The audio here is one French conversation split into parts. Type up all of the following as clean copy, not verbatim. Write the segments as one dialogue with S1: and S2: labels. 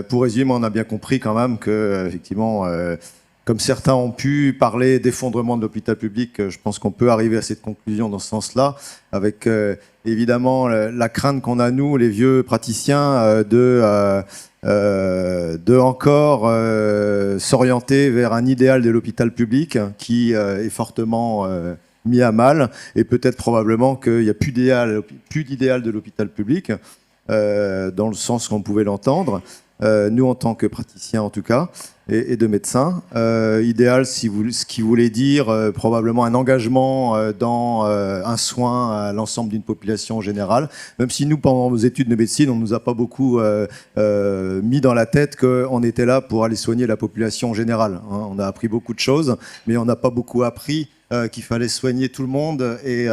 S1: Pour résumer, on a bien compris quand même que, effectivement, comme certains ont pu parler d'effondrement de l'hôpital public, je pense qu'on peut arriver à cette conclusion dans ce sens-là, avec évidemment la crainte qu'on a, nous, les vieux praticiens, de encore s'orienter vers un idéal de l'hôpital public qui est fortement mis à mal, et peut-être probablement qu'il n'y a plus d'idéal de l'hôpital public, dans le sens qu'on pouvait l'entendre. Nous, en tant que praticiens, en tout cas, et de médecins. Idéal, ce qui voulait dire probablement un engagement dans un soin à l'ensemble d'une population générale. Même si nous, pendant nos études de médecine, on ne nous a pas beaucoup mis dans la tête qu'on était là pour aller soigner la population générale. Hein. On a appris beaucoup de choses, mais on n'a pas beaucoup appris qu'il fallait soigner tout le monde, et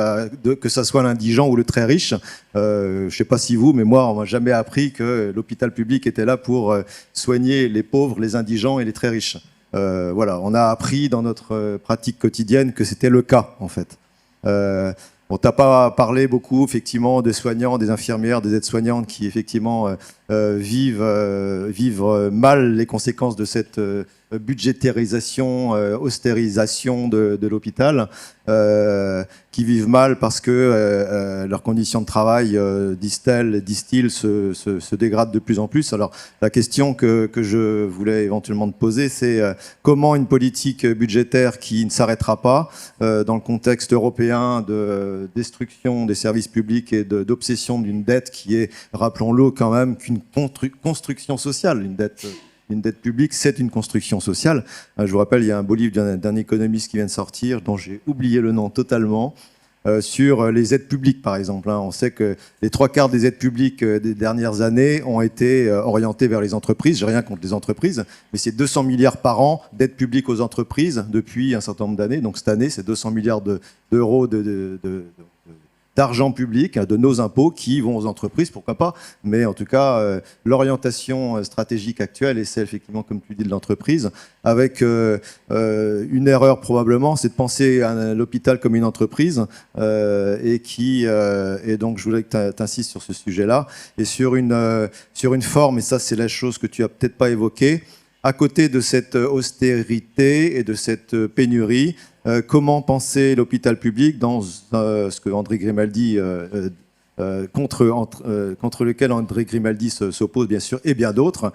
S1: que ça soit l'indigent ou le très riche. Je ne sais pas si vous, mais moi, on m'a jamais appris que l'hôpital public était là pour soigner les pauvres, les indigents et les très riches. Voilà, on a appris dans notre pratique quotidienne que c'était le cas, en fait. On t'a pas parlé beaucoup, effectivement, des soignants, des infirmières, des aides-soignantes qui, effectivement, vivent mal les conséquences de cette budgétarisation, austérisation de l'hôpital, qui vivent mal parce que leurs conditions de travail, disent-ils, se dégradent de plus en plus. Alors, la question que je voulais éventuellement te poser, c'est comment une politique budgétaire qui ne s'arrêtera pas, dans le contexte européen de destruction des services publics et d'obsession d'une dette qui est, rappelons-le quand même, qu'une construction sociale, une dette publique, c'est une construction sociale. Je vous rappelle, il y a un beau livre d'un économiste qui vient de sortir, dont j'ai oublié le nom totalement, sur les aides publiques, par exemple. On sait que les 3/4 des aides publiques des dernières années ont été orientées vers les entreprises. J'ai rien contre les entreprises, mais c'est 200 milliards par an d'aides publiques aux entreprises depuis un certain nombre d'années. Donc cette année, c'est 200 milliards d'euros d'argent public, de nos impôts qui vont aux entreprises, pourquoi pas, mais en tout cas, l'orientation stratégique actuelle, et c'est effectivement, comme tu dis, de l'entreprise, avec une erreur probablement, c'est de penser à l'hôpital comme une entreprise, et donc je voulais que tu insistes sur ce sujet-là, et sur une forme, et ça c'est la chose que tu as peut-être pas évoquée, à côté de cette austérité et de cette pénurie, comment penser l'hôpital public dans ce que André Grimaldi, contre lequel André Grimaldi s'oppose bien sûr, et bien d'autres,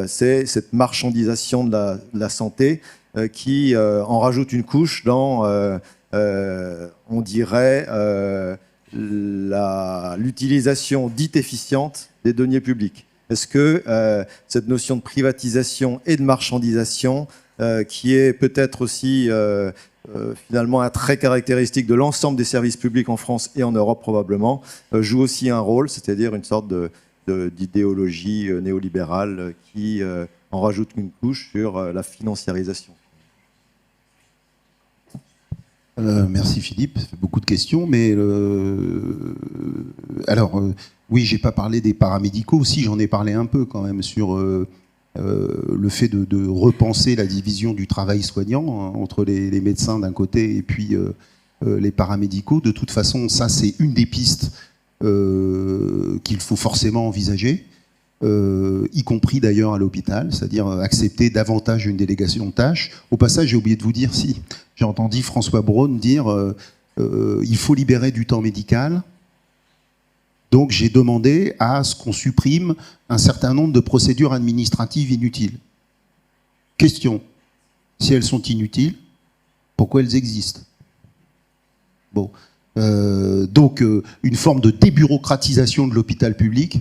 S1: c'est cette marchandisation de la santé qui en rajoute une couche dans, on dirait, l'utilisation dite efficiente des deniers publics. Est-ce que cette notion de privatisation et de marchandisation, qui est peut-être aussi finalement un trait caractéristique de l'ensemble des services publics en France et en Europe probablement, joue aussi un rôle, c'est-à-dire une sorte d'idéologie néolibérale qui en rajoute une couche sur la financiarisation.
S2: Merci Philippe, ça fait beaucoup de questions, mais alors oui, j'ai pas parlé des paramédicaux, si j'en ai parlé un peu quand même sur le fait de repenser la division du travail soignant entre les médecins d'un côté et puis les paramédicaux. De toute façon, ça c'est une des pistes qu'il faut forcément envisager, y compris d'ailleurs à l'hôpital, c'est-à-dire accepter davantage une délégation de tâches. Au passage, j'ai oublié de vous dire, si j'ai entendu François Braun dire il faut libérer du temps médical. Donc j'ai demandé à ce qu'on supprime un certain nombre de procédures administratives inutiles. Question, si elles sont inutiles, pourquoi elles existent? Bon, donc une forme de débureaucratisation de l'hôpital public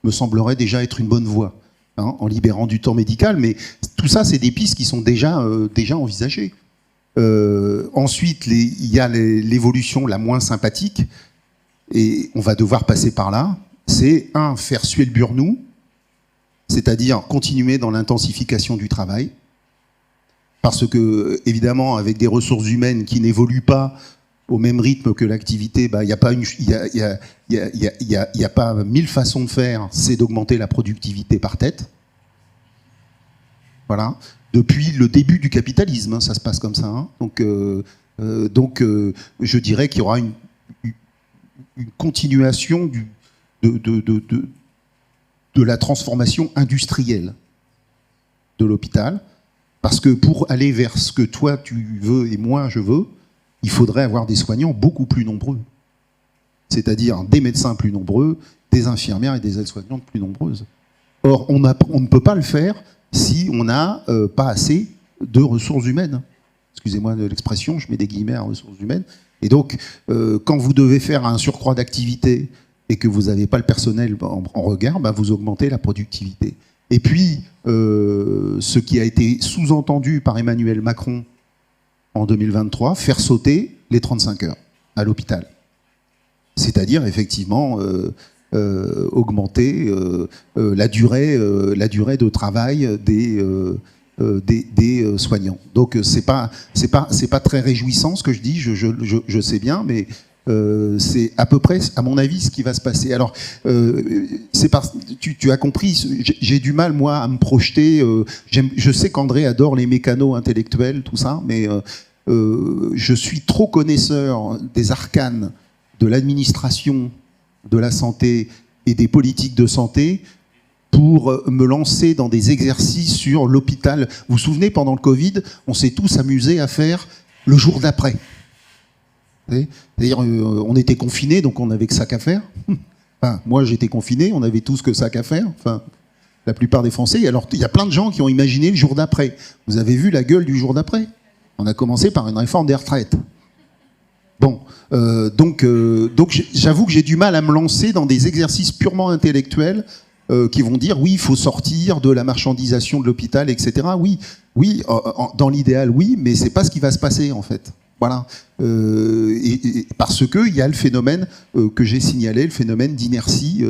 S2: me semblerait déjà être une bonne voie, hein, en libérant du temps médical, mais tout ça, c'est des pistes qui sont déjà envisagées. Ensuite, il y a l'évolution la moins sympathique, et on va devoir passer par là, c'est faire suer le burnou, c'est-à-dire continuer dans l'intensification du travail, parce que, évidemment, avec des ressources humaines qui n'évoluent pas au même rythme que l'activité, il n'y a pas 1000 façons de faire, c'est d'augmenter la productivité par tête. Voilà. Depuis le début du capitalisme, hein, ça se passe comme ça. Hein. Donc, je dirais qu'il y aura une continuation de de la transformation industrielle de l'hôpital. Parce que pour aller vers ce que toi tu veux et moi je veux, il faudrait avoir des soignants beaucoup plus nombreux. C'est-à-dire des médecins plus nombreux, des infirmières et des aides-soignantes plus nombreuses. Or, on ne peut pas le faire si on n'a pas assez de ressources humaines. Excusez-moi de l'expression, je mets des guillemets à ressources humaines. Et donc, quand vous devez faire un surcroît d'activité et que vous n'avez pas le personnel en regard, bah, vous augmentez la productivité. Et puis, ce qui a été sous-entendu par Emmanuel Macron en 2023, faire sauter les 35 heures à l'hôpital. C'est-à-dire, effectivement, augmenter la durée de travail des soignants. Donc c'est pas très réjouissant ce que je dis, je sais bien, mais c'est à peu près, à mon avis, ce qui va se passer. Alors, tu as compris, j'ai du mal, moi, à me projeter. Je sais qu'André adore les mécanos intellectuels, tout ça, mais je suis trop connaisseur des arcanes de l'administration, de la santé et des politiques de santé pour me lancer dans des exercices sur l'hôpital. Vous vous souvenez, pendant le Covid, on s'est tous amusés à faire le jour d'après. C'est-à-dire, on était confinés, donc on n'avait que ça qu'à faire. Enfin, moi, j'étais confiné, on avait tous que ça qu'à faire. Enfin, la plupart des Français. Alors, il y a plein de gens qui ont imaginé le jour d'après. Vous avez vu la gueule du jour d'après? On a commencé par une réforme des retraites. Bon, donc j'avoue que j'ai du mal à me lancer dans des exercices purement intellectuels qui vont dire oui, il faut sortir de la marchandisation de l'hôpital, etc. Oui, dans l'idéal, oui, mais c'est pas ce qui va se passer en fait. Voilà, parce que il y a le phénomène que j'ai signalé, le phénomène d'inertie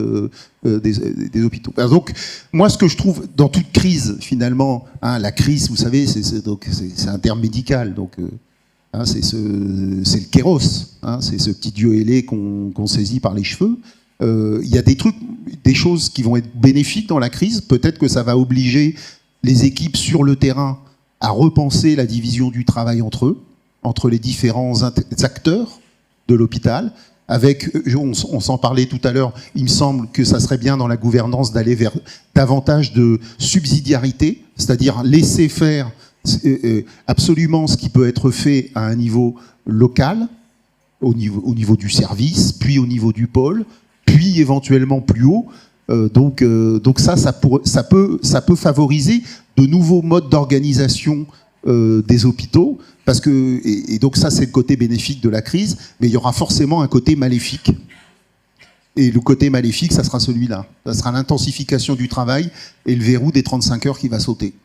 S2: des hôpitaux. Alors donc, moi, ce que je trouve dans toute crise, finalement, hein, la crise, vous savez, c'est un terme médical, donc. C'est le kéros, hein, c'est ce petit dieu ailé qu'on saisit par les cheveux. Il y a des choses qui vont être bénéfiques dans la crise. Peut-être que ça va obliger les équipes sur le terrain à repenser la division du travail entre eux, entre les différents acteurs de l'hôpital. On s'en parlait tout à l'heure, il me semble que ça serait bien dans la gouvernance d'aller vers davantage de subsidiarité, c'est-à-dire laisser faire absolument ce qui peut être fait à un niveau local, au niveau du service, puis au niveau du pôle, puis éventuellement plus haut. Donc ça peut favoriser de nouveaux modes d'organisation des hôpitaux, parce que et donc ça c'est le côté bénéfique de la crise, mais il y aura forcément un côté maléfique. Et le côté maléfique, ça sera celui-là. Ça sera l'intensification du travail et le verrou des 35 heures qui va sauter.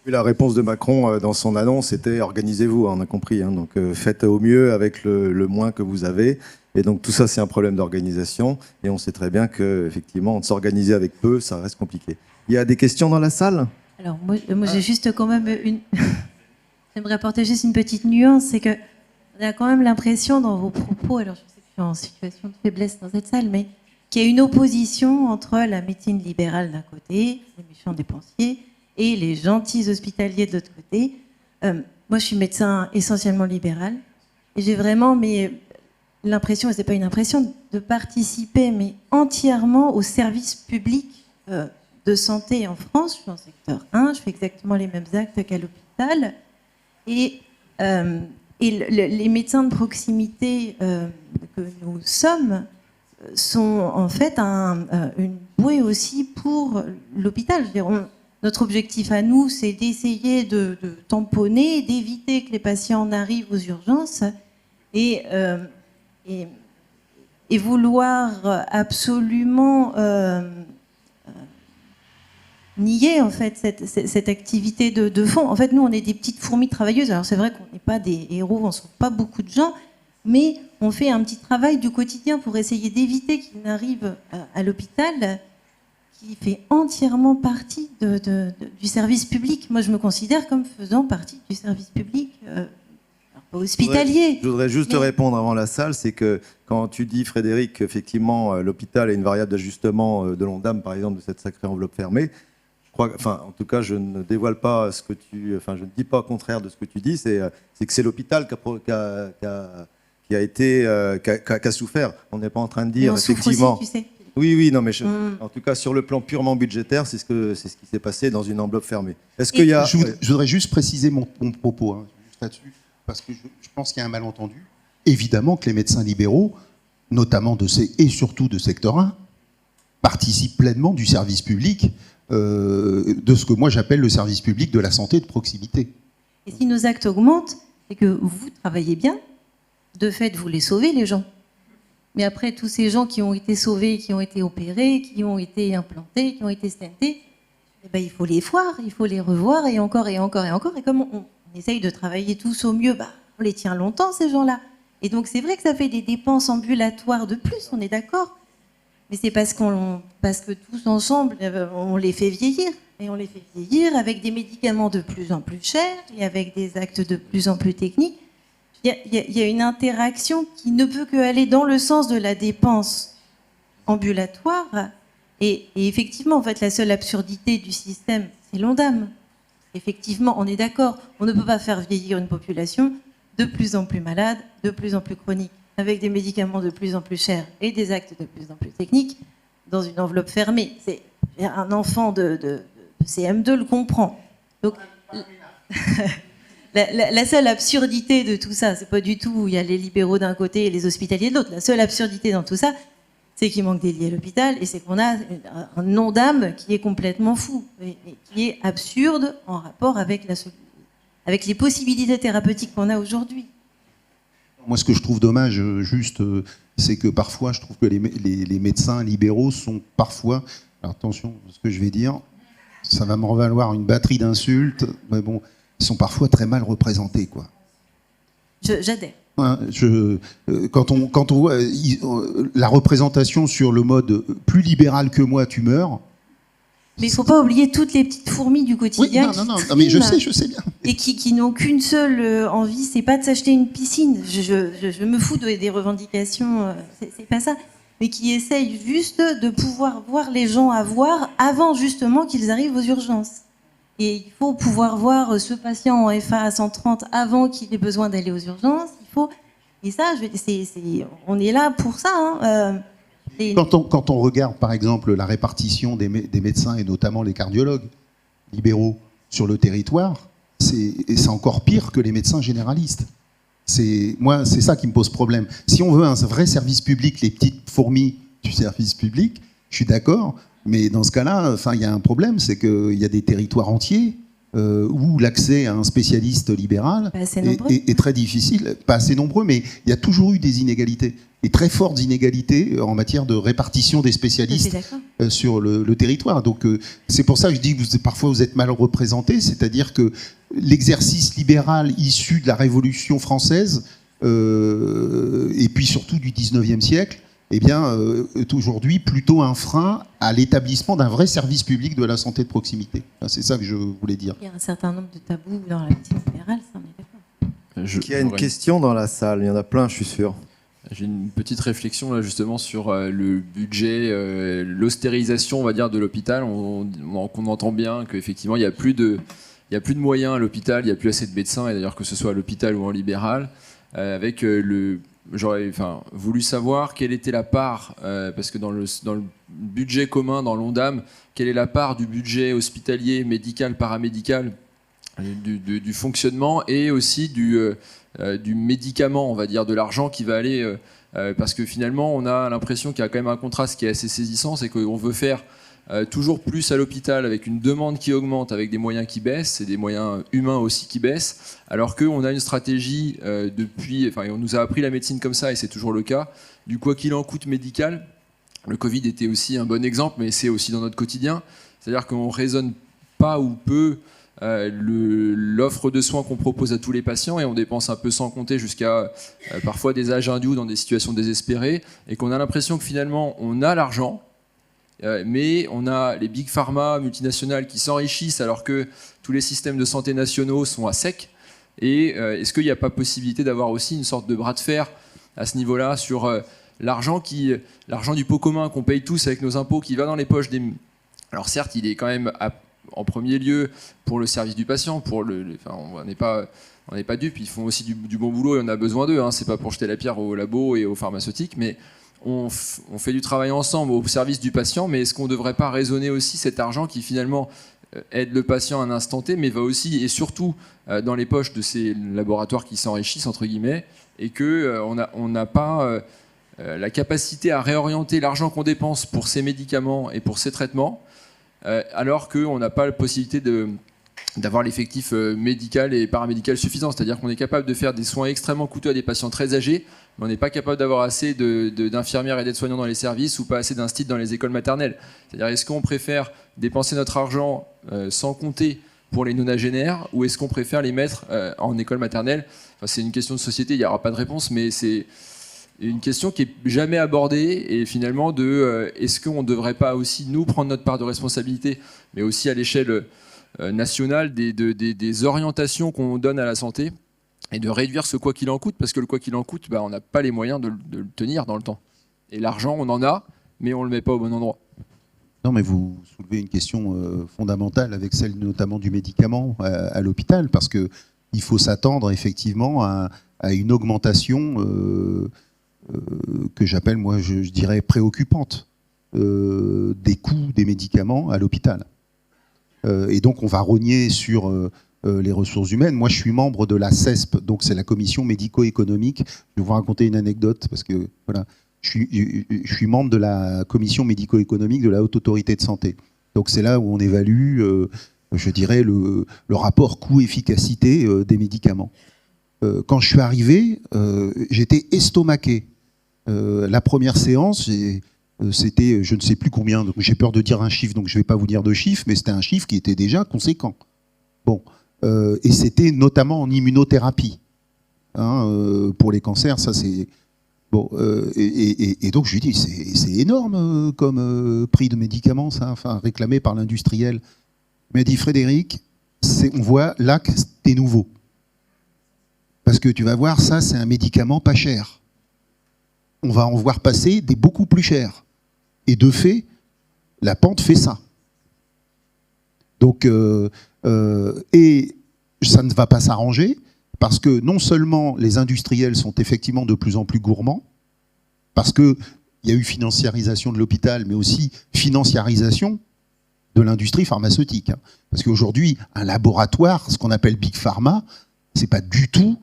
S1: La réponse de Macron dans son annonce c'était organisez-vous, on a compris. Hein, donc faites au mieux avec le moins que vous avez. Et donc tout ça c'est un problème d'organisation. Et on sait très bien que effectivement s'organiser avec peu, ça reste compliqué. Il y a des questions dans la salle?
S3: Alors moi j'ai juste quand même j'aimerais apporter juste une petite nuance, c'est que on a quand même l'impression dans vos propos, alors je sais que je suis en situation de faiblesse dans cette salle, mais qu'il y a une opposition entre la médecine libérale d'un côté, les méchants dépensiers, et les gentils hospitaliers de l'autre côté. Moi, je suis médecin essentiellement libéral, et j'ai vraiment l'impression, et c'est pas une impression, de participer mais entièrement au service public de santé en France. Je suis en secteur 1, je fais exactement les mêmes actes qu'à l'hôpital, et les médecins de proximité que nous sommes sont en fait une bouée aussi pour l'hôpital. Je veux dire, notre objectif à nous, c'est d'essayer de tamponner, d'éviter que les patients n'arrivent aux urgences et vouloir absolument nier en fait cette activité de fond. En fait, nous, on est des petites fourmis travailleuses. Alors c'est vrai qu'on n'est pas des héros, on ne sont pas beaucoup de gens, mais on fait un petit travail du quotidien pour essayer d'éviter qu'ils n'arrivent à l'hôpital, qui fait entièrement partie du service public. Moi, je me considère comme faisant partie du service public hospitalier.
S1: Je voudrais juste te répondre avant la salle, c'est que quand tu dis, Frédéric, qu'effectivement, l'hôpital est une variable d'ajustement de l'Ondam, par exemple, de cette sacrée enveloppe fermée, je crois, en tout cas, je ne dévoile pas ce que je ne dis pas au contraire de ce que tu dis, c'est que c'est l'hôpital qui a souffert. On n'est pas en train de dire,
S3: on
S1: effectivement...
S3: souffre aussi, tu sais.
S1: Oui, non, mais en tout cas, sur le plan purement budgétaire, c'est ce qui s'est passé dans une enveloppe fermée. Est-ce qu'il y a...
S2: Je voudrais juste préciser mon propos juste là-dessus, parce que je pense qu'il y a un malentendu. Évidemment que les médecins libéraux, notamment et surtout de secteur 1, participent pleinement du service public, de ce que moi j'appelle le service public de la santé de proximité.
S3: Et si nos actes augmentent, c'est que vous travaillez bien, de fait, vous les sauvez, les gens. Mais après, tous ces gens qui ont été sauvés, qui ont été opérés, qui ont été implantés, qui ont été stentés, eh ben, il faut les voir, il faut les revoir, et encore, et encore, et encore. Et comme on essaye de travailler tous au mieux, on les tient longtemps, ces gens-là. Et donc, c'est vrai que ça fait des dépenses ambulatoires de plus, on est d'accord. Mais c'est parce que tous ensemble, on les fait vieillir. Et on les fait vieillir avec des médicaments de plus en plus chers et avec des actes de plus en plus techniques. Il y a une interaction qui ne peut qu'aller dans le sens de la dépense ambulatoire. Et effectivement, en fait, la seule absurdité du système, c'est l'Ondam. Effectivement, on est d'accord, on ne peut pas faire vieillir une population de plus en plus malade, de plus en plus chronique, avec des médicaments de plus en plus chers et des actes de plus en plus techniques, dans une enveloppe fermée. Un enfant de CM2 le comprend. Donc, la seule absurdité de tout ça, c'est pas du tout il y a les libéraux d'un côté et les hospitaliers de l'autre. La seule absurdité dans tout ça, c'est qu'il manque des lits à l'hôpital et c'est qu'on a un Ondam qui est complètement fou et qui est absurde en rapport avec les possibilités thérapeutiques qu'on a aujourd'hui.
S2: Moi, ce que je trouve dommage, c'est que parfois, je trouve que les médecins libéraux sont parfois... Alors attention, ce que je vais dire, ça va me revaloir une batterie d'insultes, mais bon, ils sont parfois très mal représentés, quoi.
S3: J'adhère.
S2: Quand on voit la représentation sur le mode plus libéral que moi, tu meurs.
S3: Mais il ne faut pas oublier toutes les petites fourmis du quotidien.
S2: Oui, non, mais je sais bien.
S3: Et qui n'ont qu'une seule envie, c'est pas de s'acheter une piscine. Je me fous des revendications, c'est pas ça. Mais qui essayent juste de pouvoir voir les gens avoir avant justement qu'ils arrivent aux urgences. Et il faut pouvoir voir ce patient en FA à 130 avant qu'il ait besoin d'aller aux urgences. Et ça, on est là pour ça. Hein.
S2: Quand on regarde, par exemple, la répartition des médecins, et notamment les cardiologues libéraux sur le territoire, c'est encore pire que les médecins généralistes. C'est ça qui me pose problème. Si on veut un vrai service public, les petites fourmis du service public, je suis d'accord, mais dans ce cas-là, il y a un problème, c'est qu'il y a des territoires entiers où l'accès à un spécialiste libéral est très difficile. Pas assez nombreux, mais il y a toujours eu des inégalités, et très fortes inégalités en matière de répartition des spécialistes sur le territoire. Donc c'est pour ça que je dis que parfois vous êtes mal représentés, c'est-à-dire que l'exercice libéral issu de la Révolution française et puis surtout du 19e siècle, est aujourd'hui plutôt un frein à l'établissement d'un vrai service public de la santé de proximité. C'est ça que je voulais dire.
S3: Il y a un certain nombre de tabous dans la médecine libérale, ça on est d'accord.
S1: Il y a une question dans la salle, il y en a plein, je suis sûr.
S4: J'ai une petite réflexion là justement sur le budget, l'austérisation, on va dire, de l'hôpital. On entend bien qu'effectivement il n'y a plus de moyens à l'hôpital, il n'y a plus assez de médecins, et d'ailleurs que ce soit à l'hôpital ou en libéral, j'aurais voulu savoir quelle était la part, parce que dans le budget commun, dans l'Ondam, quelle est la part du budget hospitalier, médical, paramédical, du fonctionnement, et aussi du médicament, on va dire, de l'argent qui va aller... parce que finalement, on a l'impression qu'il y a quand même un contraste qui est assez saisissant, c'est qu'on veut faire toujours plus à l'hôpital avec une demande qui augmente, avec des moyens qui baissent, et des moyens humains aussi qui baissent, alors qu'on a une stratégie on nous a appris la médecine comme ça, et c'est toujours le cas, du quoi qu'il en coûte médical. Le Covid était aussi un bon exemple, mais c'est aussi dans notre quotidien. C'est-à-dire qu'on ne raisonne pas ou peu l'offre de soins qu'on propose à tous les patients, et on dépense un peu sans compter jusqu'à parfois des âges induits dans des situations désespérées, et qu'on a l'impression que finalement on a l'argent, mais on a les big pharma multinationales qui s'enrichissent alors que tous les systèmes de santé nationaux sont à sec. Et est-ce qu'il n'y a pas possibilité d'avoir aussi une sorte de bras de fer à ce niveau-là sur l'argent du pot commun qu'on paye tous avec nos impôts, qui va dans les poches des... Alors certes, il est quand même en premier lieu pour le service du patient, on n'est pas dupes, ils font aussi du bon boulot et on a besoin d'eux, hein. C'est pas pour jeter la pierre aux labos et aux pharmaceutiques, mais on fait du travail ensemble au service du patient, mais est-ce qu'on ne devrait pas raisonner aussi cet argent qui finalement aide le patient à un instant T, mais va aussi et surtout dans les poches de ces laboratoires qui s'enrichissent, entre guillemets, et qu'on n'a pas la capacité à réorienter l'argent qu'on dépense pour ces médicaments et pour ces traitements, alors qu'on n'a pas la possibilité d'avoir l'effectif médical et paramédical suffisant. C'est-à-dire qu'on est capable de faire des soins extrêmement coûteux à des patients très âgés, mais on n'est pas capable d'avoir assez d'infirmières et d'aides-soignants dans les services ou pas assez d'instituts dans les écoles maternelles. C'est-à-dire, est-ce qu'on préfère dépenser notre argent sans compter pour les nonagénaires, ou est-ce qu'on préfère les mettre en école maternelle? Enfin, c'est une question de société, il n'y aura pas de réponse, mais c'est une question qui est jamais abordée, et finalement est-ce qu'on ne devrait pas aussi nous prendre notre part de responsabilité, mais aussi à l'échelle nationale des orientations qu'on donne à la santé, et de réduire ce quoi qu'il en coûte, parce que le quoi qu'il en coûte, on n'a pas les moyens de le tenir dans le temps. Et l'argent, on en a, mais on ne le met pas au bon endroit.
S2: Non, mais vous soulevez une question fondamentale avec celle notamment du médicament à l'hôpital, parce qu'il faut s'attendre effectivement à une augmentation que j'appelle, moi, je dirais préoccupante des coûts des médicaments à l'hôpital. Et donc, on va rogner sur les ressources humaines. Moi, je suis membre de la CESP, donc c'est la commission médico-économique. Je vais vous raconter une anecdote, parce que voilà, je suis membre de la commission médico-économique de la Haute Autorité de Santé. Donc, c'est là où on évalue, je dirais, le rapport coût-efficacité des médicaments. Quand je suis arrivé, j'étais estomaqué. La première séance, c'était, je ne sais plus combien, j'ai peur de dire un chiffre, donc je ne vais pas vous dire de chiffre, mais c'était un chiffre qui était déjà conséquent. Bon, et c'était notamment en immunothérapie. Pour les cancers, ça c'est... Bon, et donc je lui dis, c'est énorme comme prix de médicaments, ça, enfin, réclamé par l'industriel. Il m'a dit, Frédéric, on voit là que c'est nouveau. Parce que tu vas voir, ça c'est un médicament pas cher. On va en voir passer des beaucoup plus chers. Et de fait, la pente fait ça. Donc, et ça ne va pas s'arranger, parce que non seulement les industriels sont effectivement de plus en plus gourmands, parce qu'il y a eu financiarisation de l'hôpital, mais aussi financiarisation de l'industrie pharmaceutique. Parce qu'aujourd'hui, un laboratoire, ce qu'on appelle Big Pharma, c'est pas du tout...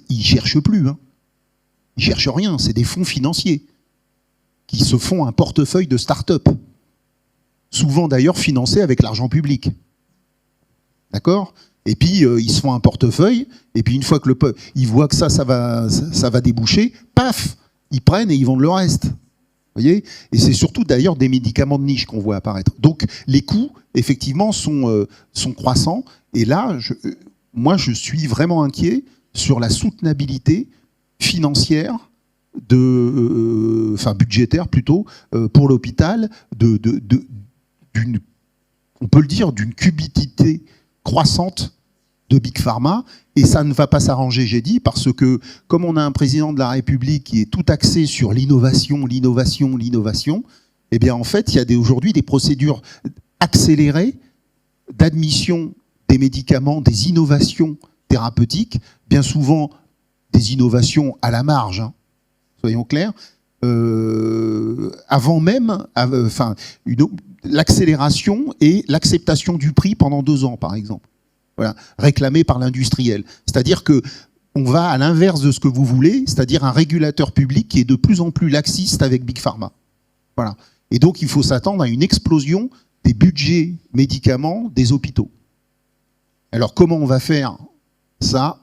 S2: Ils ne cherchent plus. Ils ne cherchent rien. C'est des fonds financiers qui se font un portefeuille de start-up. Souvent d'ailleurs financés avec l'argent public. D'accord ? Et puis ils se font un portefeuille, et puis une fois que ils voient que ça va déboucher, paf, ils prennent et ils vendent le reste. Vous voyez ? Et c'est surtout d'ailleurs des médicaments de niche qu'on voit apparaître. Donc les coûts, effectivement, sont croissants. Et là, moi, je suis vraiment inquiet sur la soutenabilité financière, budgétaire plutôt, pour l'hôpital, on peut le dire, d'une cupidité croissante de Big Pharma, et ça ne va pas s'arranger, j'ai dit, parce que comme on a un président de la République qui est tout axé sur l'innovation, eh bien en fait, il y a aujourd'hui des procédures accélérées d'admission des médicaments, des innovations thérapeutiques, bien souvent des innovations à la marge, soyons clairs, avant même, l'accélération et l'acceptation du prix pendant 2 ans, par exemple, voilà, réclamé par l'industriel. C'est-à-dire que on va à l'inverse de ce que vous voulez, c'est-à-dire un régulateur public qui est de plus en plus laxiste avec Big Pharma. Voilà. Et donc, il faut s'attendre à une explosion des budgets médicaments des hôpitaux. Alors, comment on va faire ça?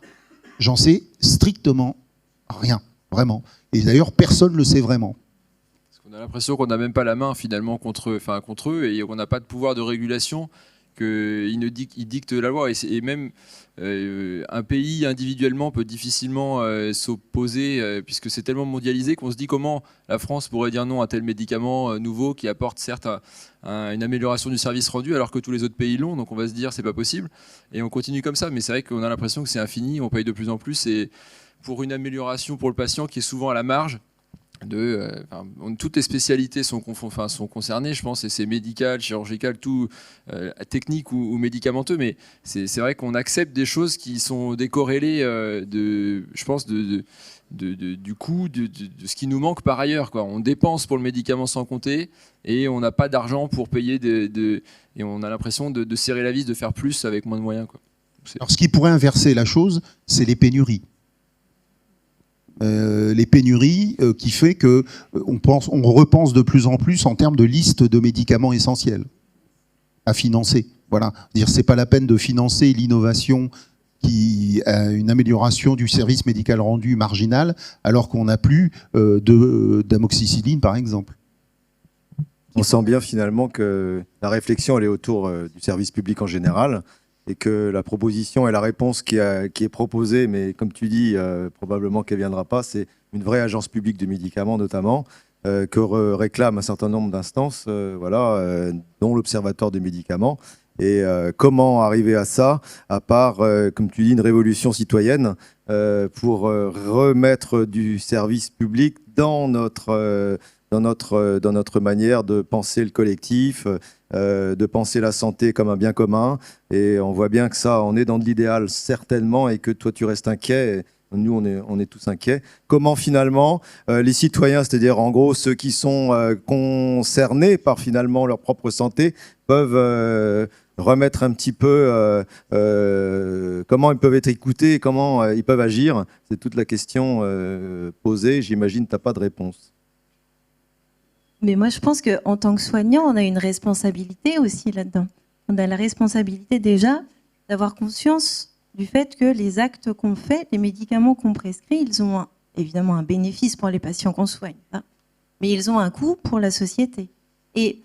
S2: J'en sais strictement rien, vraiment. Et d'ailleurs, personne ne le sait vraiment.
S4: Parce qu'on a l'impression qu'on n'a même pas la main, finalement, contre eux, et qu'on n'a pas de pouvoir de régulation, qu'ils dictent la loi. Et même un pays individuellement peut difficilement s'opposer, puisque c'est tellement mondialisé qu'on se dit comment la France pourrait dire non à tel médicament nouveau qui apporte certes une amélioration du service rendu, alors que tous les autres pays l'ont. Donc on va se dire c'est pas possible. Et on continue comme ça. Mais c'est vrai qu'on a l'impression que c'est infini, on paye de plus en plus. Et pour une amélioration pour le patient qui est souvent à la marge, toutes les spécialités sont concernées, je pense, et c'est médical, chirurgical, tout, technique ou médicamenteux, mais c'est vrai qu'on accepte des choses qui sont décorrélées je pense, du coût de ce qui nous manque par ailleurs, quoi. On dépense pour le médicament sans compter et on n'a pas d'argent pour payer et on a l'impression de serrer la vis, de faire plus avec moins de moyens, quoi.
S2: Alors, ce qui pourrait inverser la chose, c'est les pénuries. Les pénuries qui fait que on repense de plus en plus en termes de liste de médicaments essentiels à financer. Voilà, dire c'est pas la peine de financer l'innovation qui a une amélioration du service médical rendu marginal alors qu'on n'a plus d'amoxicilline par exemple.
S1: On sent bien finalement que la réflexion elle est autour du service public en général. Et que la proposition et la réponse qui est proposée, mais comme tu dis, probablement qu'elle ne viendra pas, c'est une vraie agence publique du médicament notamment, que réclament un certain nombre d'instances, dont l'Observatoire des médicaments. Et comment arriver à ça, à part, comme tu dis, une révolution citoyenne pour remettre du service public dans notre manière de penser le collectif, de penser la santé comme un bien commun. Et on voit bien que ça, on est dans de l'idéal certainement, et que toi tu restes inquiet. Et nous, on est tous inquiets. Comment finalement les citoyens, c'est-à-dire en gros ceux qui sont concernés par finalement leur propre santé, peuvent remettre un petit peu comment ils peuvent être écoutés, et comment ils peuvent agir. C'est toute la question posée. J'imagine que tu n'as pas de réponse.
S3: Mais moi, je pense qu'en tant que soignant, on a une responsabilité aussi là-dedans. On a la responsabilité déjà d'avoir conscience du fait que les actes qu'on fait, les médicaments qu'on prescrit, ils ont évidemment un bénéfice pour les patients qu'on soigne, hein, mais ils ont un coût pour la société. Et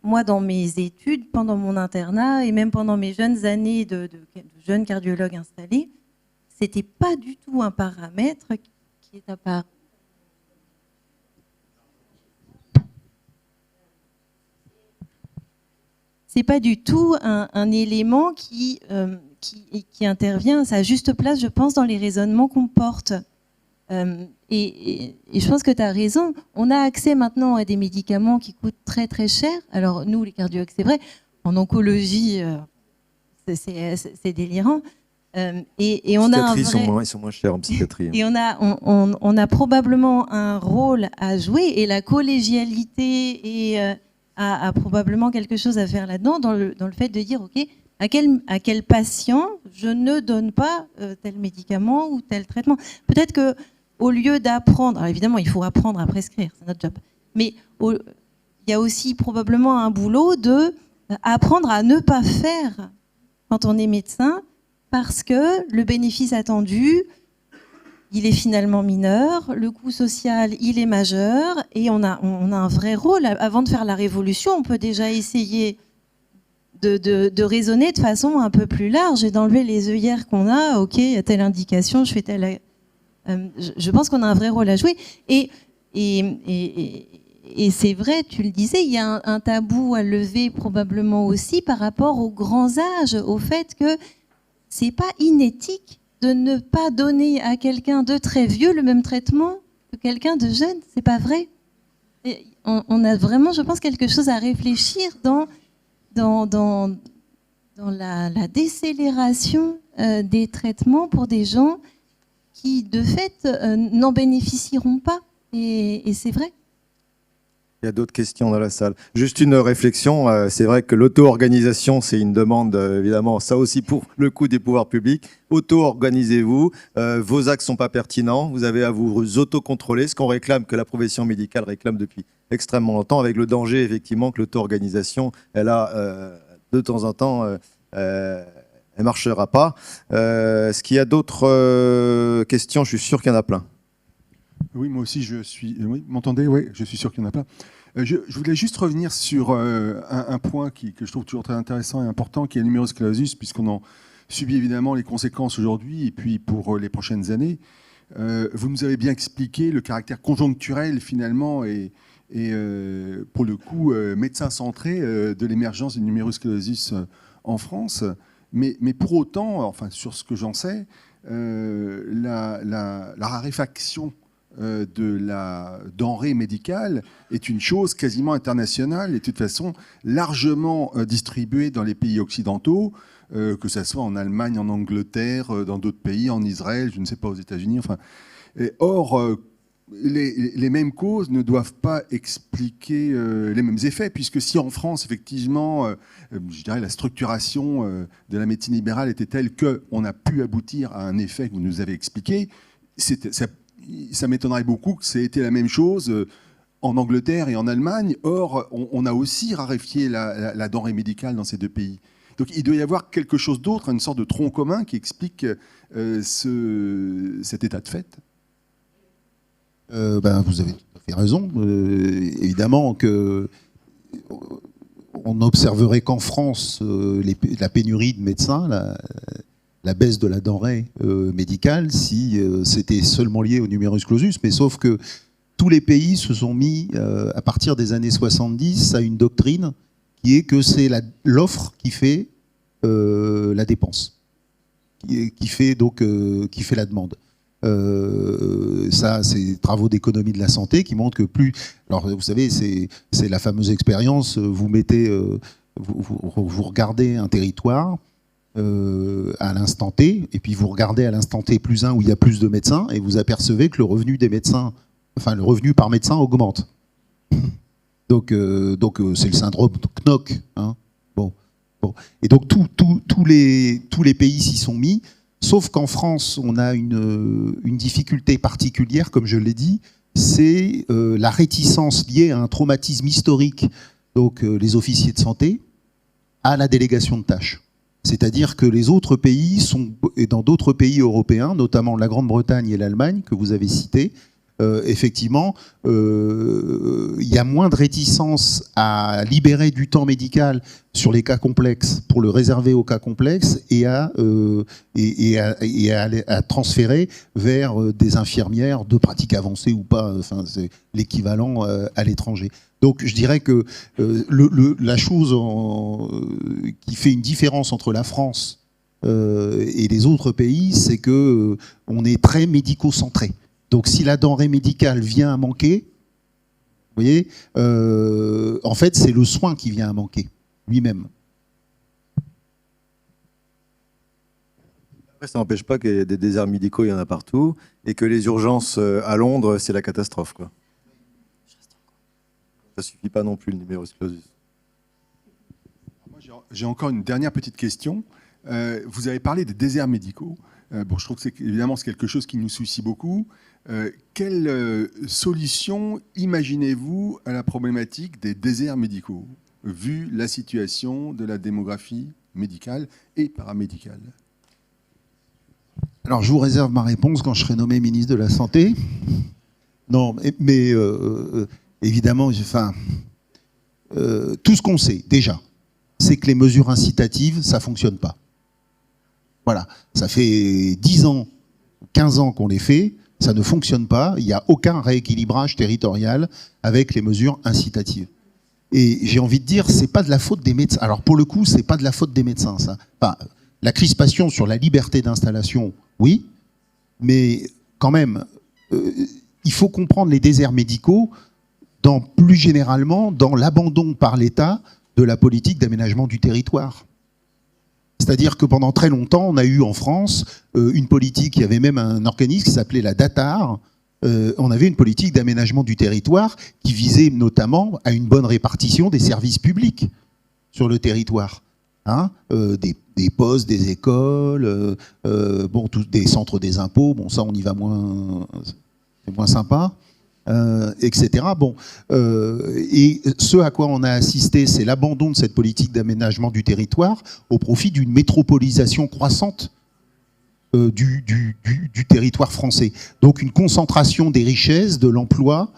S3: moi, dans mes études, pendant mon internat et même pendant mes jeunes années de jeune cardiologue installé, c'était pas du tout un paramètre qui est apparu. C'est pas du tout un élément qui intervient à sa juste place, je pense, dans les raisonnements qu'on porte. Et je pense que tu as raison. On a accès maintenant à des médicaments qui coûtent très très cher. Alors nous, les cardiologues, c'est vrai. En oncologie, c'est délirant. Et on a un vrai...
S1: ils sont moins chers en psychiatrie.
S3: Et on a probablement un rôle à jouer, et la collégialité a probablement quelque chose à faire là-dedans, dans le fait de dire, OK, à quel patient je ne donne pas tel médicament ou tel traitement. Peut-être qu'au lieu d'apprendre, alors évidemment, il faut apprendre à prescrire, c'est notre job, mais il y a aussi probablement un boulot d'apprendre à ne pas faire quand on est médecin, parce que le bénéfice attendu, il est finalement mineur, le coût social, il est majeur, et on a un vrai rôle. Avant de faire la révolution, on peut déjà essayer de raisonner de façon un peu plus large et d'enlever les œillères qu'on a. OK, il y a telle indication, je fais telle... je pense qu'on a un vrai rôle à jouer. Et c'est vrai, tu le disais, il y a un tabou à lever probablement aussi par rapport aux grands âges, au fait que c'est pas inéthique de ne pas donner à quelqu'un de très vieux le même traitement que quelqu'un de jeune. C'est pas vrai. Et on a vraiment, je pense, quelque chose à réfléchir dans la décélération des traitements pour des gens qui, de fait, n'en bénéficieront pas. Et c'est vrai.
S1: Il y a d'autres questions dans la salle. Juste une réflexion. C'est vrai que l'auto-organisation, c'est une demande, évidemment, ça aussi pour le coup des pouvoirs publics. Auto-organisez-vous. Vos actes ne sont pas pertinents. Vous avez à vous auto-contrôler. Ce qu'on réclame, que la profession médicale réclame depuis extrêmement longtemps, avec le danger, effectivement, que l'auto-organisation, elle a de temps en temps, elle ne marchera pas. Est-ce qu'il y a d'autres questions? Je suis sûr qu'il y en a plein.
S5: Oui, moi aussi, je suis... Oui, m'entendez? Oui, je suis sûr qu'il y en a plein. Je voulais juste revenir sur un point que je trouve toujours très intéressant et important, qui est le numerus clausus, puisqu'on en subit évidemment les conséquences aujourd'hui et puis pour les prochaines années. Vous nous avez bien expliqué le caractère conjoncturel, finalement, et pour le coup, médecin centré de l'émergence du numerus clausus en France. Mais pour autant, enfin, sur ce que j'en sais, la raréfaction de la denrée médicale est une chose quasiment internationale et de toute façon largement distribuée dans les pays occidentaux, que ce soit en Allemagne, en Angleterre, dans d'autres pays, en Israël, je ne sais pas, aux États-Unis. Enfin, or, les mêmes causes ne doivent pas expliquer les mêmes effets, puisque si en France, effectivement, je dirais la structuration de la médecine libérale était telle qu'on a pu aboutir à un effet que vous nous avez expliqué, ça m'étonnerait beaucoup que ça ait été la même chose en Angleterre et en Allemagne. Or, on a aussi raréfié la denrée médicale dans ces deux pays. Donc il doit y avoir quelque chose d'autre, une sorte de tronc commun qui explique cet état de fait.
S2: Vous avez tout à fait raison. Évidemment que on observerait qu'en France, la pénurie de médecins, la baisse de la denrée médicale, si c'était seulement lié au numerus clausus, mais sauf que tous les pays se sont mis, à partir des années 70, à une doctrine qui est que c'est l'offre qui fait la dépense, qui fait la demande. Ça, c'est des travaux d'économie de la santé qui montrent que plus... Alors, vous savez, c'est la fameuse expérience, vous regardez un territoire à l'instant T, et puis vous regardez à l'instant T +1 où il y a plus de médecins, et vous apercevez que le revenu des médecins, enfin le revenu par médecin augmente. Donc c'est le syndrome Knock. Hein. Bon. Et donc tous les pays s'y sont mis. Sauf qu'en France, on a une difficulté particulière, comme je l'ai dit, c'est la réticence liée à un traumatisme historique, donc les officiers de santé, à la délégation de tâches. C'est-à-dire que les autres pays et dans d'autres pays européens, notamment la Grande-Bretagne et l'Allemagne, que vous avez cités, effectivement, il y a moins de réticence à libérer du temps médical sur les cas complexes pour le réserver aux cas complexes et à transférer vers des infirmières de pratique avancée ou pas, enfin, c'est l'équivalent à l'étranger. Donc je dirais que la chose qui fait une différence entre la France et les autres pays, c'est que on est très médico-centré. Donc si la denrée médicale vient à manquer, vous voyez, en fait c'est le soin qui vient à manquer, lui-même.
S1: Après, ça n'empêche pas qu'il y ait des déserts médicaux, il y en a partout, et que les urgences à Londres, c'est la catastrophe, quoi. Ça suffit pas non plus, le numerus clausus.
S5: J'ai encore une dernière petite question. Vous avez parlé des déserts médicaux. Bon, je trouve que évidemment c'est quelque chose qui nous soucie beaucoup. Quelle solution imaginez-vous à la problématique des déserts médicaux, vu la situation de la démographie médicale et paramédicale?
S2: Alors je vous réserve ma réponse quand je serai nommé ministre de la Santé. Non, mais évidemment, tout ce qu'on sait déjà, c'est que les mesures incitatives, ça ne fonctionne pas. Voilà, ça fait 10 ans, 15 ans qu'on les fait, ça ne fonctionne pas, il n'y a aucun rééquilibrage territorial avec les mesures incitatives. Et j'ai envie de dire, c'est pas de la faute des médecins. Alors pour le coup, c'est pas de la faute des médecins, ça. Enfin, la crispation sur la liberté d'installation, oui, mais quand même, il faut comprendre les déserts médicaux plus généralement dans l'abandon par l'État de la politique d'aménagement du territoire. C'est-à-dire que pendant très longtemps, on a eu en France une politique, il y avait même un organisme qui s'appelait la DATAR, on avait une politique d'aménagement du territoire qui visait notamment à une bonne répartition des services publics sur le territoire. Hein, des postes, des écoles, des centres des impôts, bon ça on y va moins, c'est moins sympa. Etc. Bon, et ce à quoi on a assisté, c'est l'abandon de cette politique d'aménagement du territoire au profit d'une métropolisation croissante du territoire français. Donc une concentration des richesses, de l'emploi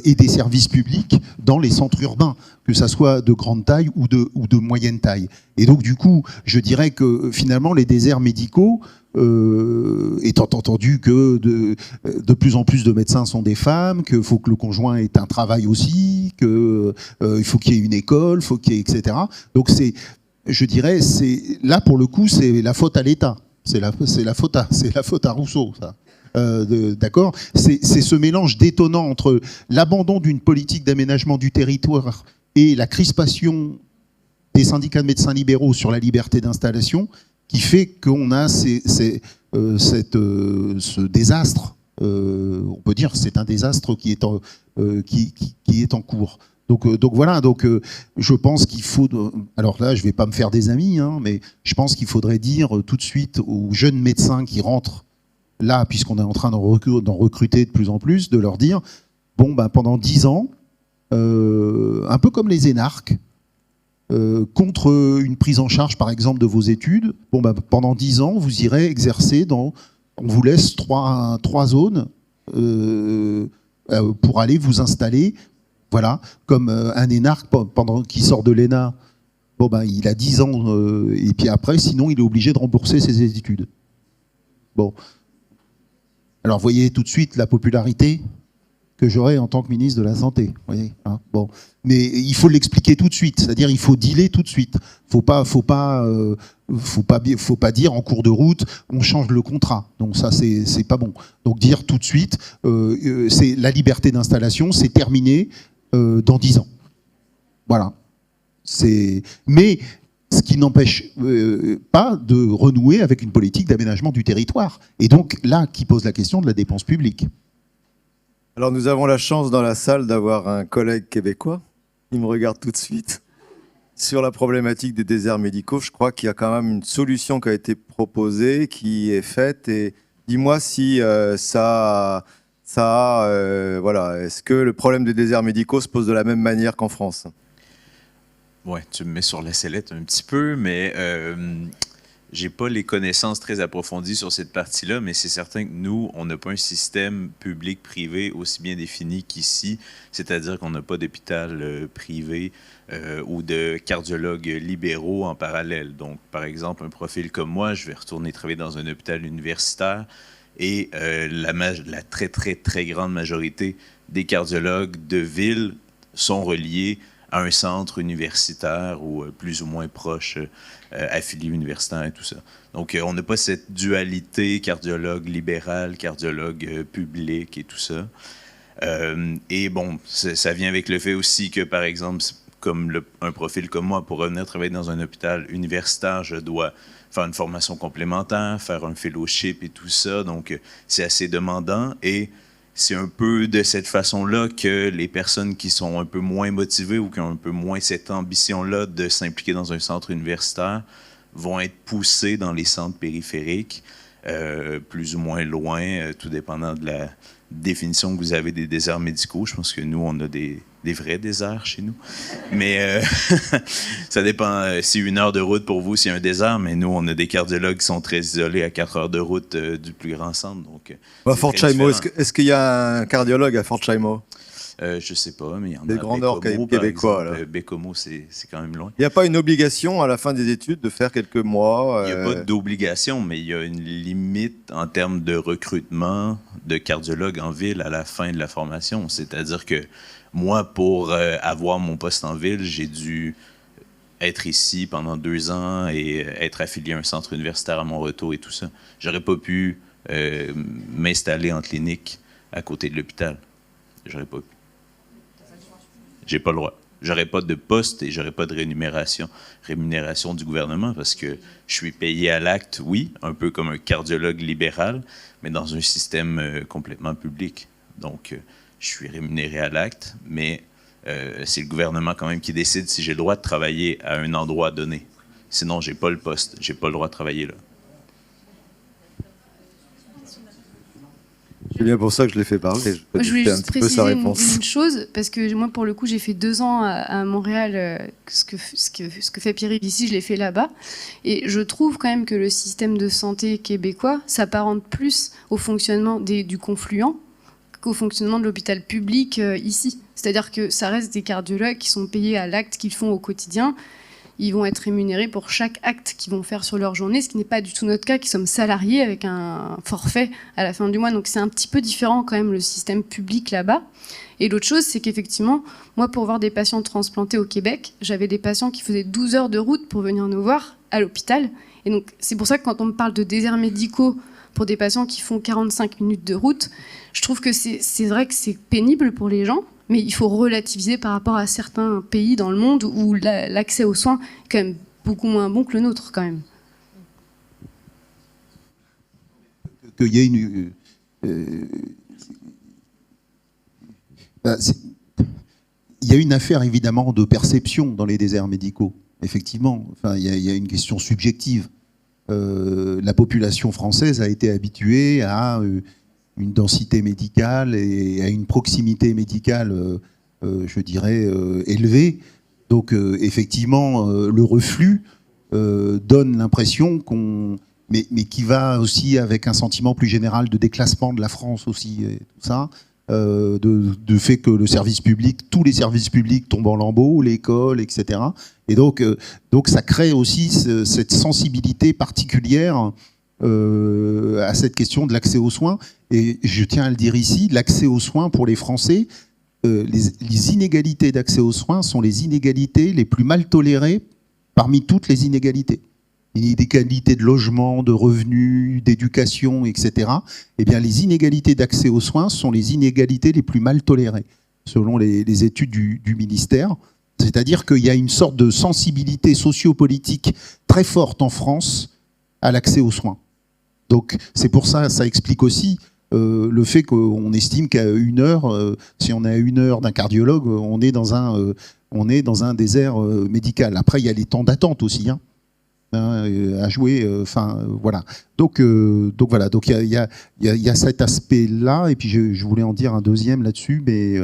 S2: et des services publics dans les centres urbains, que ça soit de grande taille ou de moyenne taille. Et donc du coup, je dirais que finalement les déserts médicaux, étant entendu que de plus en plus de médecins sont des femmes, qu'il faut que le conjoint ait un travail aussi, qu'il faut qu'il y ait une école, faut qu'il y ait, etc. Donc je dirais, là pour le coup, c'est la faute à l'État. C'est la faute à Rousseau, ça. D'accord ? C'est ce mélange détonnant entre l'abandon d'une politique d'aménagement du territoire et la crispation des syndicats de médecins libéraux sur la liberté d'installation qui fait qu'on a ce désastre. On peut dire que c'est un désastre qui est en cours. Donc voilà, je pense qu'il faut... Alors là, je ne vais pas me faire des amis, hein, mais je pense qu'il faudrait dire tout de suite aux jeunes médecins qui rentrent là, puisqu'on est en train d'en recruter de plus en plus, de leur dire, bon, ben, pendant 10 ans, un peu comme les énarques, contre une prise en charge, par exemple, de vos études, bon, ben, pendant 10 ans, vous irez exercer dans... On vous laisse trois zones pour aller vous installer. Voilà, comme un énarque qui sort de l'ENA, bon, ben, il a 10 ans, et puis après, sinon, il est obligé de rembourser ses études. Bon. Alors, vous voyez tout de suite la popularité que j'aurai en tant que ministre de la Santé. Voyez, hein, bon. Mais il faut l'expliquer tout de suite, c'est-à-dire il faut dealer tout de suite. Faut pas dire en cours de route, on change le contrat. Donc ça, c'est pas bon. Donc dire tout de suite, c'est la liberté d'installation, c'est terminé dans 10 ans. Voilà. Mais ce qui n'empêche pas de renouer avec une politique d'aménagement du territoire. Et donc là, qui pose la question de la dépense publique.
S1: Alors nous avons la chance dans la salle d'avoir un collègue québécois qui me regarde tout de suite. Sur la problématique des déserts médicaux, je crois qu'il y a quand même une solution qui a été proposée, qui est faite. Et dis-moi si voilà, est-ce que le problème des déserts médicaux se pose de la même manière qu'en France ?
S6: Ouais, tu me mets sur la sellette un petit peu, mais j'ai pas les connaissances très approfondies sur cette partie-là, mais c'est certain que nous, on n'a pas un système public-privé aussi bien défini qu'ici, c'est-à-dire qu'on n'a pas d'hôpital privé ou de cardiologues libéraux en parallèle. Donc, par exemple, un profil comme moi, je vais retourner travailler dans un hôpital universitaire et la très, très, très grande majorité des cardiologues de ville sont reliés à un centre universitaire ou plus ou moins proche, affilié universitaire et tout ça. Donc, on n'a pas cette dualité cardiologue libéral, cardiologue public et tout ça. Et bon, ça vient avec le fait aussi que, par exemple, comme un profil comme moi, pour revenir travailler dans un hôpital universitaire, je dois faire une formation complémentaire, faire un fellowship et tout ça. Donc, c'est assez demandant et c'est un peu de cette façon-là que les personnes qui sont un peu moins motivées ou qui ont un peu moins cette ambition-là de s'impliquer dans un centre universitaire vont être poussées dans les centres périphériques, plus ou moins loin, tout dépendant de la définition que vous avez des déserts médicaux. Je pense que nous, on a des vrais déserts chez nous. Mais ça dépend. C'est 1 heure de route pour vous, c'est un désert, mais nous, on a des cardiologues qui sont très isolés à 4 heures de route du plus grand centre. Donc,
S1: à Fort Chaimau, est-ce qu'il y a un cardiologue à Fort Chaimau ?
S6: Je sais pas, mais il y en a.
S1: Des Grands Nord québécois.
S6: Bécomo, c'est quand même loin.
S1: Il n'y a pas une obligation à la fin des études de faire quelques mois
S6: Il n'y a pas d'obligation, mais il y a une limite en termes de recrutement de cardiologues en ville à la fin de la formation. C'est-à-dire que moi, pour avoir mon poste en ville, j'ai dû être ici pendant 2 ans et être affilié à un centre universitaire à mon retour et tout ça. J'aurais pas pu m'installer en clinique à côté de l'hôpital. J'aurais pas pu. J'ai pas le droit. J'aurais pas de poste et j'aurais pas de rémunération du gouvernement parce que je suis payé à l'acte, oui, un peu comme un cardiologue libéral, mais dans un système complètement public. Donc, je suis rémunéré à l'acte, mais c'est le gouvernement quand même qui décide si j'ai le droit de travailler à un endroit donné. Sinon, j'ai pas le poste, j'ai pas le droit de travailler là.
S1: C'est bien pour ça que je l'ai fait parler.
S7: Je voulais juste préciser une chose, parce que moi, pour le coup, j'ai fait 2 ans à Montréal. Ce que fait Pierre ici, je l'ai fait là-bas. Et je trouve quand même que le système de santé québécois s'apparente plus au fonctionnement du Confluent qu'au fonctionnement de l'hôpital public ici. C'est-à-dire que ça reste des cardiologues qui sont payés à l'acte qu'ils font au quotidien. Ils vont être rémunérés pour chaque acte qu'ils vont faire sur leur journée, ce qui n'est pas du tout notre cas, qui sommes salariés avec un forfait à la fin du mois. Donc c'est un petit peu différent quand même le système public là-bas. Et l'autre chose, c'est qu'effectivement, moi pour voir des patients transplantés au Québec, j'avais des patients qui faisaient 12 heures de route pour venir nous voir à l'hôpital. Et donc c'est pour ça que quand on me parle de déserts médicaux pour des patients qui font 45 minutes de route. Je trouve que c'est vrai que c'est pénible pour les gens, mais il faut relativiser par rapport à certains pays dans le monde où l'accès aux soins est quand même beaucoup moins bon que le nôtre, quand même.
S2: Qu'il y ait une... il y a une affaire évidemment de perception dans les déserts médicaux, effectivement. Enfin, il y a une question subjective. La population française a été habituée à une densité médicale et à une proximité médicale, je dirais, élevée. Donc, effectivement, le reflux donne l'impression qu'on... Mais qui va aussi avec un sentiment plus général de déclassement de la France aussi, et tout ça. De fait que le service public, tous les services publics tombent en lambeaux, l'école, etc. Et donc ça crée aussi cette sensibilité particulière à cette question de l'accès aux soins. Et je tiens à le dire ici, l'accès aux soins pour les Français, les inégalités d'accès aux soins sont les inégalités les plus mal tolérées parmi toutes les inégalités. Inégalités de logement, de revenus, d'éducation, etc. Eh bien, les inégalités d'accès aux soins sont les inégalités les plus mal tolérées, selon les études du ministère. C'est-à-dire qu'il y a une sorte de sensibilité sociopolitique très forte en France à l'accès aux soins. Donc, c'est pour ça, ça explique aussi le fait qu'on estime qu'à 1 heure, si on est à 1 heure d'un cardiologue, on est dans un désert médical. Après, il y a les temps d'attente aussi, hein. À jouer, enfin voilà. Donc voilà. Donc il y a cet aspect-là, et puis je voulais en dire un deuxième là-dessus, mais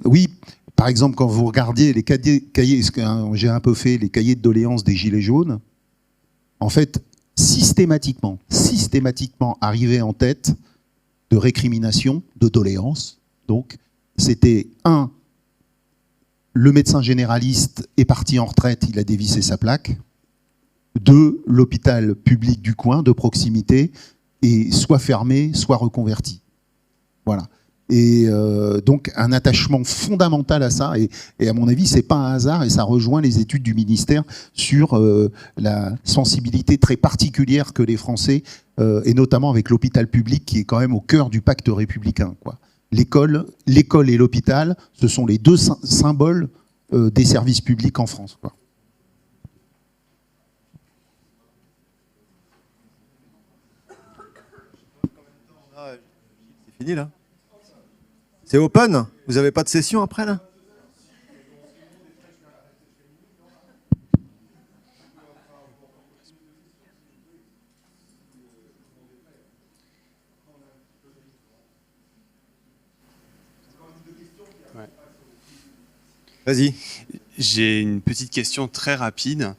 S2: oui, par exemple quand vous regardiez les cahiers, j'ai un peu fait les cahiers de doléances des Gilets jaunes, en fait systématiquement arrivé en tête de récrimination, de doléances. Donc c'était le médecin généraliste est parti en retraite, il a dévissé sa plaque. 2, l'hôpital public du coin, de proximité, est soit fermé, soit reconverti. Voilà. Et donc, un attachement fondamental à ça. Et à mon avis, c'est pas un hasard, et ça rejoint les études du ministère sur la sensibilité très particulière que les Français, et notamment avec l'hôpital public, qui est quand même au cœur du pacte républicain, quoi. L'école et l'hôpital, ce sont les 2 symboles des services publics en France, quoi.
S1: C'est fini là? C'est open? Vous n'avez pas de session après là? Vas-y.
S8: J'ai une petite question très rapide.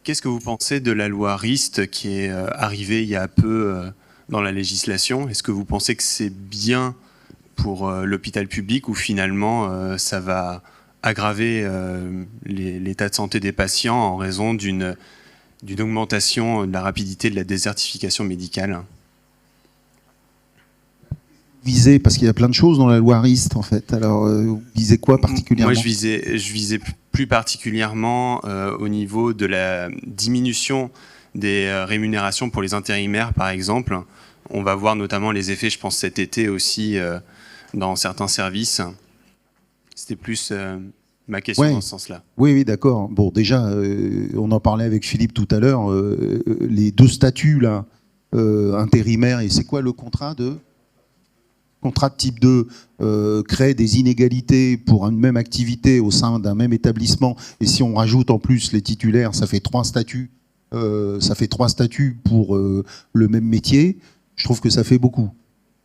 S8: Qu'est-ce que vous pensez de la loi RIST qui est arrivée il y a peu dans la législation? Est-ce que vous pensez que c'est bien pour l'hôpital public, ou finalement ça va aggraver l'état de santé des patients en raison d'une augmentation de la rapidité de la désertification médicale?
S2: Visez, parce qu'il y a plein de choses dans la loi RIST en fait. Alors, vous visez quoi particulièrement?
S8: Moi, je visais plus particulièrement au niveau de la diminution des rémunérations pour les intérimaires, par exemple. On va voir notamment les effets, je pense, cet été aussi dans certains services. C'était plus ma question dans ce sens-là.
S2: Oui, d'accord. Bon, déjà, on en parlait avec Philippe tout à l'heure. Les 2 statuts là, intérimaires, et c'est quoi le contrat de type 2 crée des inégalités pour une même activité au sein d'un même établissement, et si on rajoute en plus les titulaires, ça fait 3 statuts. Ça fait 3 statuts pour le même métier. Je trouve que ça fait beaucoup.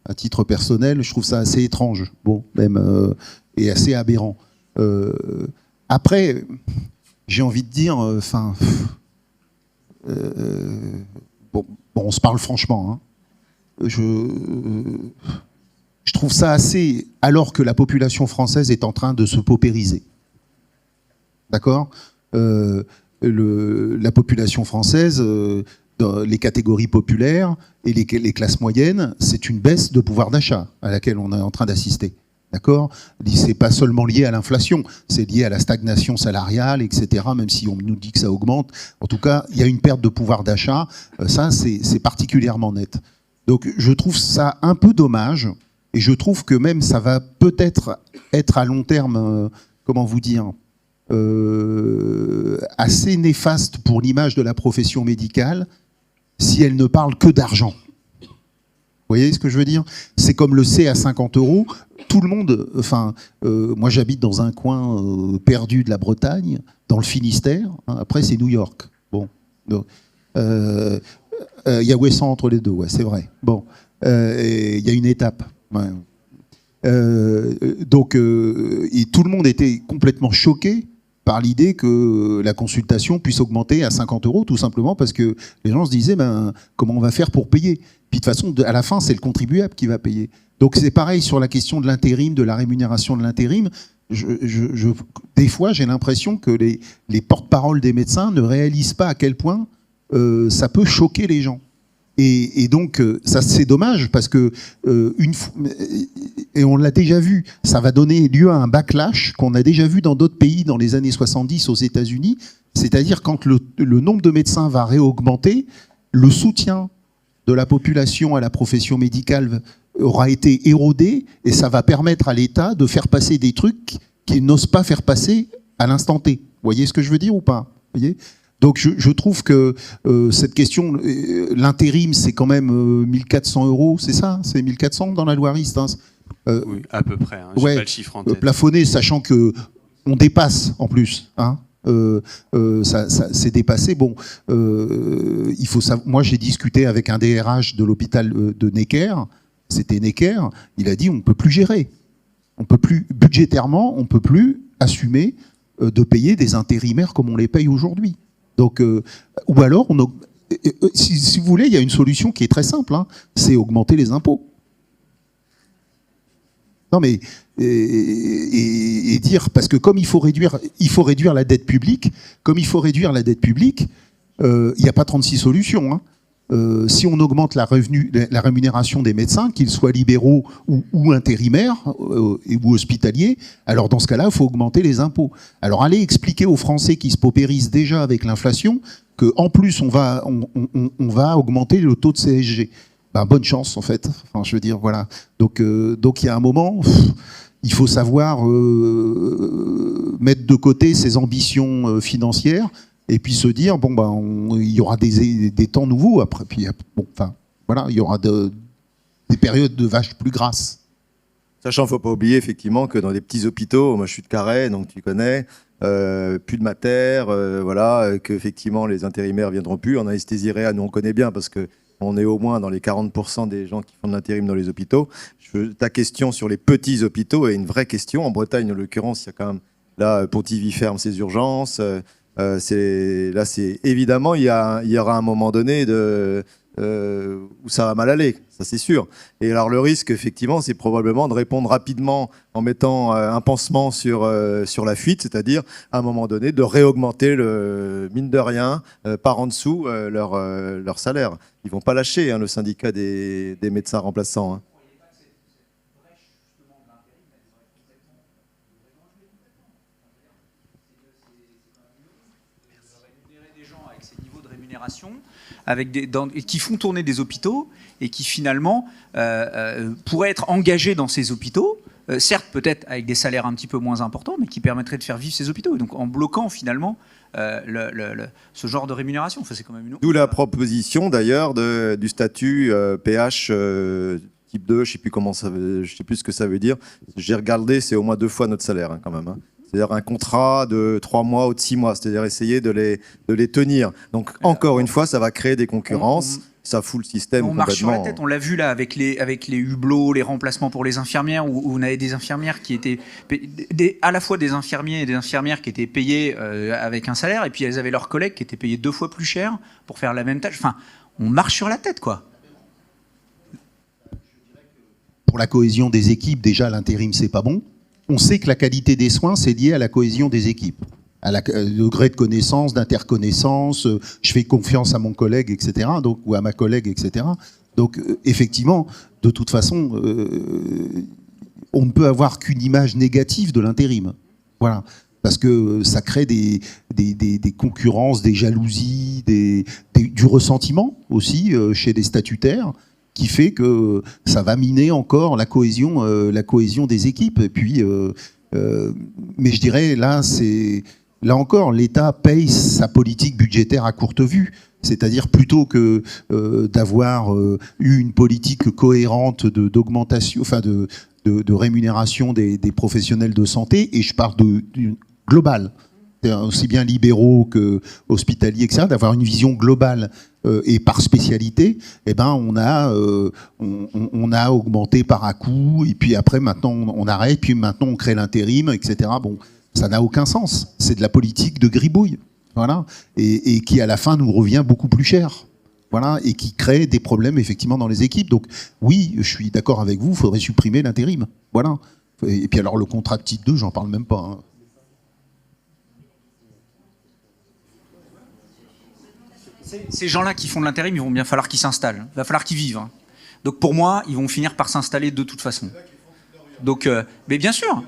S2: À titre personnel, je trouve ça assez étrange, bon, même et assez aberrant. Après, j'ai envie de dire, enfin, bon, on se parle franchement, hein. Je trouve ça assez, alors que la population française est en train de se paupériser. D'accord ? La population française, dans les catégories populaires et les classes moyennes, c'est une baisse de pouvoir d'achat à laquelle on est en train d'assister. D'accord ? C'est pas seulement lié à l'inflation, c'est lié à la stagnation salariale, etc., même si on nous dit que ça augmente. En tout cas, il y a une perte de pouvoir d'achat. Ça, c'est particulièrement net. Donc, je trouve ça un peu dommage. Et je trouve que même ça va peut-être être à long terme, comment vous dire, assez néfaste pour l'image de la profession médicale si elle ne parle que d'argent. Vous voyez ce que je veux dire ? C'est comme le C à 50 €. Tout le monde, moi j'habite dans un coin perdu de la Bretagne, dans le Finistère. Hein, après c'est New York. Bon, il y a Ouessant entre les deux, ouais, c'est vrai. Bon, il y a une étape. Ouais. Et tout le monde était complètement choqué par l'idée que la consultation puisse augmenter à 50 €, tout simplement parce que les gens se disaient comment on va faire pour payer ? Puis de toute façon, à la fin, c'est le contribuable qui va payer. Donc c'est pareil sur la question de l'intérim, de la rémunération de l'intérim. Des fois, j'ai l'impression que les porte-paroles des médecins ne réalisent pas à quel point ça peut choquer les gens. Et donc, ça c'est dommage parce que, et on l'a déjà vu, ça va donner lieu à un backlash qu'on a déjà vu dans d'autres pays dans les années 70 aux États-Unis. C'est-à-dire quand le nombre de médecins va réaugmenter, le soutien de la population à la profession médicale aura été érodé et ça va permettre à l'État de faire passer des trucs qu'il n'ose pas faire passer à l'instant T. Vous voyez ce que je veux dire ou pas ? Vous voyez ? Donc je trouve que cette question, l'intérim, c'est quand même 1400 €, c'est ça ? C'est 1400 dans la loi Rist, hein.
S8: Oui, à peu près. Hein. J'ai pas le chiffre en tête.
S2: Plafonné, sachant que on dépasse en plus. Hein. Ça c'est dépassé. Bon, il faut savoir. Moi, j'ai discuté avec un DRH de l'hôpital de Necker. C'était Necker. Il a dit on peut plus gérer. On peut plus budgétairement, on peut plus assumer de payer des intérimaires comme on les paye aujourd'hui. Donc, ou alors, si vous voulez, il y a une solution qui est très simple, hein, c'est augmenter les impôts. Non mais et dire parce que comme il faut réduire la dette publique, il n'y a pas 36 solutions. Hein. Si on augmente la rémunération des médecins, qu'ils soient libéraux ou intérimaires ou hospitaliers, alors dans ce cas-là, il faut augmenter les impôts. Alors allez expliquer aux Français qui se paupérisent déjà avec l'inflation qu'en plus on va augmenter le taux de CSG. Bonne chance en fait. Enfin, je veux dire voilà. Donc il y a un moment, il faut savoir mettre de côté ses ambitions financières. Et puis se dire il y aura des temps nouveaux après. Puis il y aura des périodes de vaches plus grasses.
S1: Sachant, faut pas oublier effectivement que dans les petits hôpitaux, moi je suis de Carhaix, donc tu connais, plus de mater, que effectivement les intérimaires viendront plus. En anesthésie réa, nous on connaît bien parce que on est au moins dans les 40% des gens qui font de l'intérim dans les hôpitaux. Ta question sur les petits hôpitaux est une vraie question. En Bretagne, en l'occurrence, il y a quand même là Pontivy ferme ses urgences. C'est évidemment il y aura un moment donné où ça va mal aller, ça c'est sûr. Et alors le risque effectivement c'est probablement de répondre rapidement en mettant un pansement sur la fuite, c'est-à-dire à un moment donné de réaugmenter mine de rien par en dessous leur salaire. Ils vont pas lâcher le syndicat des médecins remplaçants. Hein.
S9: Qui font tourner des hôpitaux et qui finalement pourraient être engagés dans ces hôpitaux, certes peut-être avec des salaires un petit peu moins importants, mais qui permettraient de faire vivre ces hôpitaux. Et donc en bloquant finalement ce genre de rémunération, c'est quand même une...
S1: D'où la proposition d'ailleurs du statut PH type 2, je sais plus ce que ça veut dire. J'ai regardé, c'est au moins 2 fois notre salaire quand même. Hein. C'est-à-dire un contrat de 3 mois ou de 6 mois, c'est-à-dire essayer de les tenir. Donc encore une fois, ça va créer des concurrences, ça fout le système complètement.
S9: On marche sur la tête, on l'a vu là avec les hublots, les remplacements pour les infirmières, où on avait des infirmières qui étaient à la fois des infirmiers et des infirmières qui étaient payés avec un salaire, et puis elles avaient leurs collègues qui étaient payés 2 fois plus cher pour faire la même tâche. Enfin, on marche sur la tête, quoi.
S2: Pour la cohésion des équipes, déjà l'intérim c'est pas bon. On sait que la qualité des soins, c'est lié à la cohésion des équipes, à le degré de connaissance, d'interconnaissance, je fais confiance à mon collègue, etc., donc, ou à ma collègue, etc. Donc, effectivement, de toute façon, on ne peut avoir qu'une image négative de l'intérim. Voilà. Parce que ça crée des concurrences, des jalousies, du ressentiment aussi chez des statutaires, qui fait que ça va miner encore la cohésion des équipes. Et puis, mais je dirais, là encore, l'État paye sa politique budgétaire à courte vue. C'est-à-dire plutôt que d'avoir eu une politique cohérente d'augmentation, enfin de rémunération des professionnels de santé, et je parle du global, aussi bien libéraux que hospitaliers, etc., d'avoir une vision globale et par spécialité, eh ben on a augmenté par à-coup, et puis après maintenant on arrête, puis maintenant on crée l'intérim, etc. Bon, ça n'a aucun sens. C'est de la politique de gribouille, voilà, et qui à la fin nous revient beaucoup plus cher. Voilà, et qui crée des problèmes effectivement dans les équipes. Donc oui, je suis d'accord avec vous, il faudrait supprimer l'intérim. Voilà. Et puis alors le contrat de type 2, j'en parle même pas. Hein.
S9: Ces gens-là qui font de l'intérim, il va bien falloir qu'ils s'installent. Il va falloir qu'ils vivent. Donc pour moi, ils vont finir par s'installer de toute façon. Donc, mais bien sûr.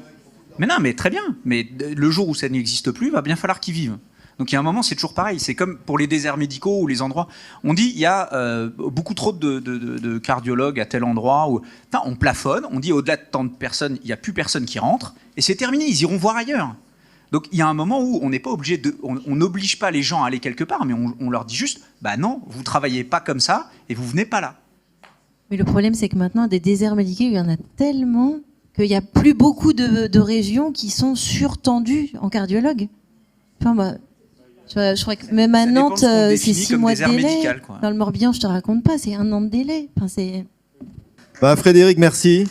S9: Mais non, mais très bien. Mais le jour où ça n'existe plus, il va bien falloir qu'ils vivent. Donc il y a un moment, c'est toujours pareil. C'est comme pour les déserts médicaux ou les endroits. On dit il y a beaucoup trop de cardiologues à tel endroit. Où, on plafonne. On dit au-delà de tant de personnes, il n'y a plus personne qui rentre. Et c'est terminé. Ils iront voir ailleurs. Donc il y a un moment où on n'est pas obligé on n'oblige pas les gens à aller quelque part, mais on leur dit juste, bah non, vous travaillez pas comme ça et vous venez pas là.
S3: Mais le problème, c'est que maintenant, des déserts médicaux, il y en a tellement qu'il n'y a plus beaucoup de régions qui sont surtendues en cardiologue. Enfin, bah, je crois que même à Nantes, c'est 6 mois de délai.
S9: Médical,
S3: dans le Morbihan, je te raconte pas, c'est 1 an de délai. Enfin,
S1: Frédéric, merci.